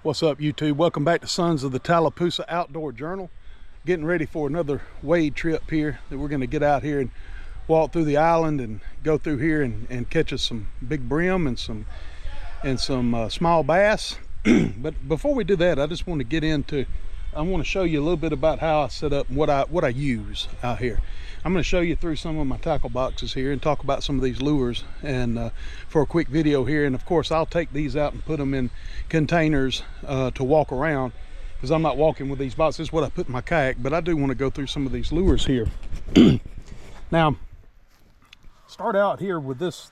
What's up, YouTube? Welcome back to Sons of the Tallapoosa Outdoor Journal. Getting ready for another wade trip here that we're going to get out here and walk through the island and go through here and catch us some big brim and some small bass. But before we do that, I just want to get into, I want to show you a little bit about how I set up and what I use out here. I'm going to show you through some of my tackle boxes here and talk about some of these lures and for a quick video here. And of course, I'll take these out and put them in containers to walk around, because I'm not walking with these boxes. This is what I put in my kayak, but I do want to go through some of these lures here. Now, start out here with this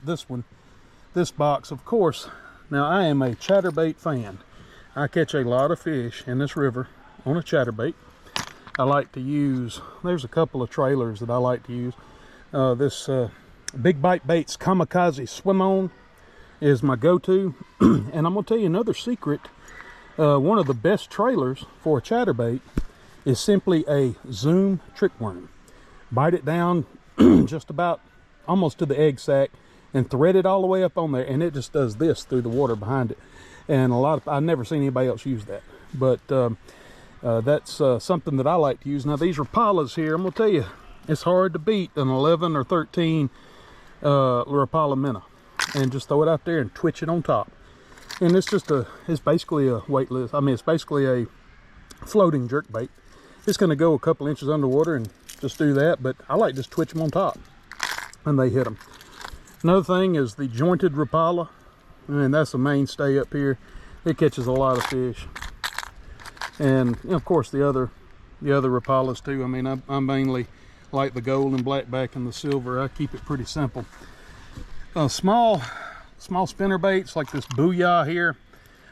box, of course. Now, I am a chatterbait fan. I catch a lot of fish in this river on a chatterbait. I like to use, there's a couple of trailers that I like to use. This Big Bite Baits Kamikaze Swim On is my go-to. And I'm going to tell you another secret. One of the best trailers for a chatterbait is simply a Zoom trick worm. Bite it down just about almost to the egg sac and thread it all the way up on there, and it just does this through the water behind it. And I've never seen anybody else use that, but that's something that I like to use. Now, these Rapalas here, I'm gonna tell you, it's hard to beat an 11 or 13 Rapala minnow, and just throw it out there and twitch it on top. And it's basically a weightless, it's basically a floating jerk bait. It's gonna go a couple inches underwater and just do that, but I like just twitch them on top and they hit them. Another thing is the jointed Rapala, and that's a mainstay up here. It catches a lot of fish. And of course the other Rapalas too. I mainly like the gold and blackback and the silver. I keep it pretty simple. Small spinner baits like this Booyah here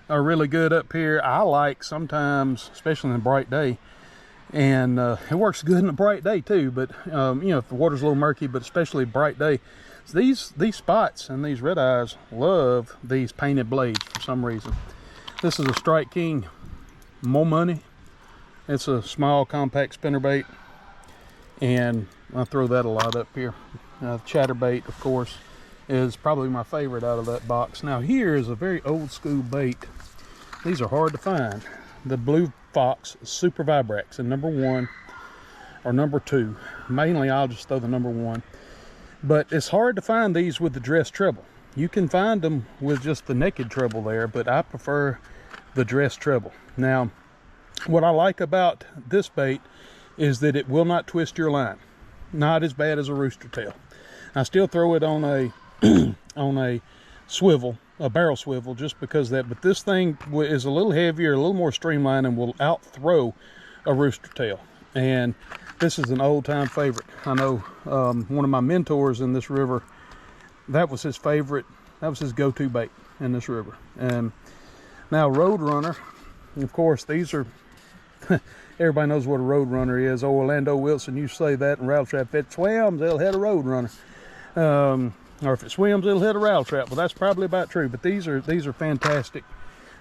are really good up here. I like sometimes, especially in a bright day, and it works good in a bright day too, but if the water's a little murky, but especially bright day. These spots and these red eyes love these painted blades for some reason. This is a Strike King Mo Money. It's a small compact spinnerbait, and I throw that a lot up here. Chatterbait, of course, is probably my favorite out of that box. Now, here is a very old school bait. These are hard to find. The Blue Fox Super Vibrax in #1 or #2. Mainly, I'll just throw the #1. But it's hard to find these with the dress treble. You can find them with just the naked treble there, but I prefer the dress treble. Now, what I like about this bait is that it will not twist your line. Not as bad as a Roostertail. I still throw it on a on a swivel, a barrel swivel, just because of that. But this thing is a little heavier, a little more streamlined, and will out-throw a Roostertail. And this is an old-time favorite. I know one of my mentors in this river, that was his favorite, that was his go-to bait in this river. And now, Roadrunner, of course, these are, everybody knows what a Roadrunner is. Oh, Orlando Wilson used to say that in rattle trap. If it swims, it'll hit a Roadrunner. Or if it swims, it'll hit a rattle trap. Well, that's probably about true, but these are fantastic.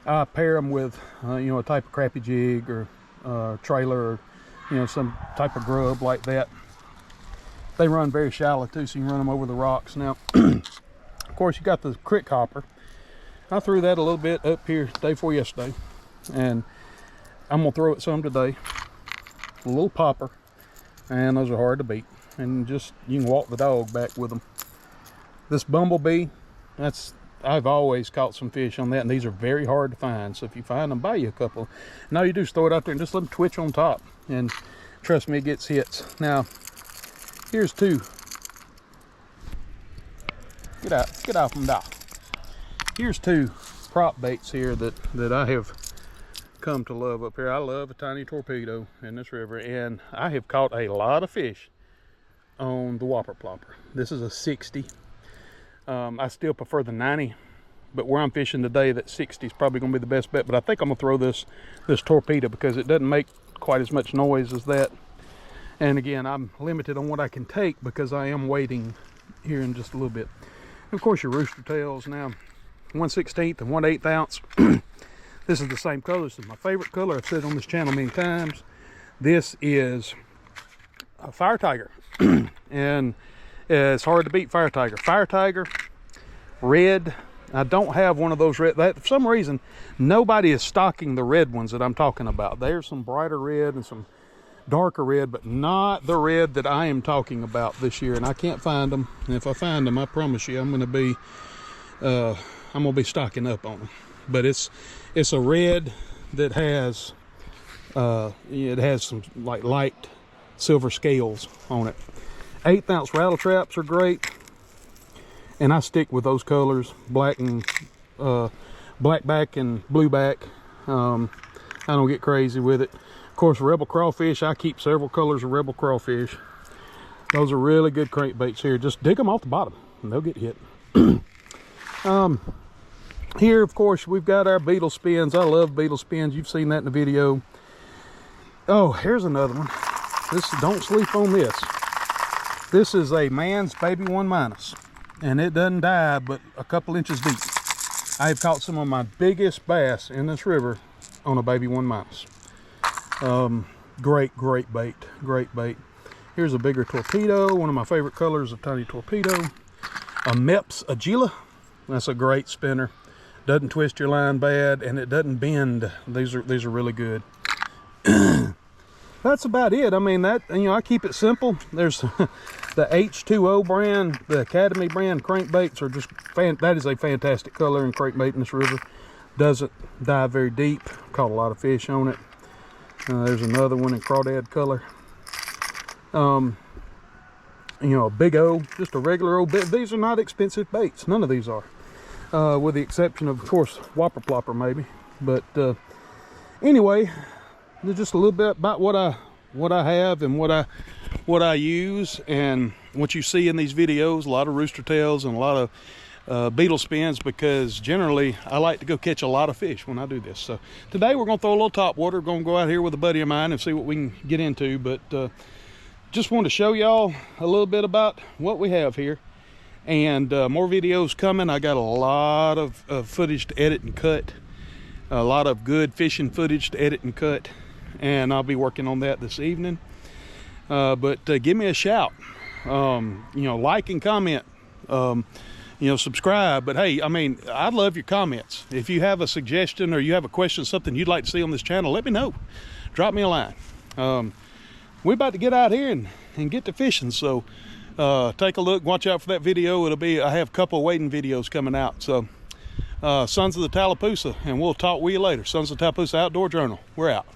I pair them with, a type of crappie jig or trailer, or some type of grub like that. They run very shallow too, so you can run them over the rocks. Now, of course, you got the crick hopper. I threw that a little bit up here day before yesterday, and I'm gonna throw it some today. A little popper, and those are hard to beat. And just, you can walk the dog back with them. This Bumblebee, I've always caught some fish on that, and these are very hard to find. So if you find them, buy you a couple. And all you do is throw it out there and just let them twitch on top. And trust me, it gets hits. Now, here's two. Get off them, dock. Here's two prop baits here that I have come to love up here. I love a tiny torpedo in this river, and I have caught a lot of fish on the Whopper Plopper. This is a 60. I still prefer the 90, but where I'm fishing today, that 60 is probably going to be the best bet. But I think I'm going to throw this Torpedo because it doesn't make quite as much noise as that. And again, I'm limited on what I can take because I am waiting here in just a little bit. And of course, your Roostertails now, 1/16 and 1/8 ounce. This is the same color. This is my favorite color. I've said it on this channel many times. This is a Fire Tiger. And it's hard to beat Fire Tiger. Fire Tiger, red, I don't have one of those red. That, for some reason, nobody is stocking the red ones that I'm talking about. There's some brighter red and some darker red, but not the red that I am talking about this year. And I can't find them. And if I find them, I promise you, I'm gonna be stocking up on them. But it's a red that has it has some like light silver scales on it. 1/8 ounce rattle traps are great, and I stick with those colors, black and black back and blue back. I don't get crazy with it. Of course, Rebel crawfish, I keep several colors of Rebel crawfish. Those are really good crankbaits here. Just dig them off the bottom and they'll get hit. Here, of course, we've got our beetle spins. I love beetle spins. You've seen that in the video. Oh, here's another one. Don't sleep on this. This is a Manns Baby 1-, and it doesn't dive but a couple inches deep. I've caught some of my biggest bass in this river on a Baby 1-. Great bait, great bait. Here's a bigger Torpedo, one of my favorite colors of tiny Torpedo. A mepps aguila. That's a great spinner. Doesn't twist your line bad, and it doesn't bend. These are really good. That's about it. I mean, that, you know, I keep it simple. There's the H2O brand, the Academy brand crankbaits are just that is a fantastic color and crankbait in this river. Doesn't dive very deep. Caught a lot of fish on it. There's another one in crawdad color. You know, a big O, just a regular old bit. These are not expensive baits. None of these are. With the exception of course, Whopper Plopper maybe. But anyway, just a little bit about what I have and what I use, and what you see in these videos. A lot of Roostertails and a lot of beetle spins, because generally I like to go catch a lot of fish when I do this. So today we're going to throw a little top water. We're going to go out here with a buddy of mine and see what we can get into. But just wanted to show y'all a little bit about what we have here. And more videos coming. I got a lot of footage to edit and cut. A lot of good fishing footage to edit and cut. And I'll be working on that this evening. But give me a shout. You know, like and comment. You know, subscribe. But hey, I mean, I'd love your comments. If you have a suggestion or you have a question, something you'd like to see on this channel, let me know. Drop me a line. We're about to get out here and get to fishing. So take a look, watch out for that video. I have a couple of wading videos coming out. So Sons of the Tallapoosa, and we'll talk with you later. Sons of the Tallapoosa Outdoor Journal, we're out.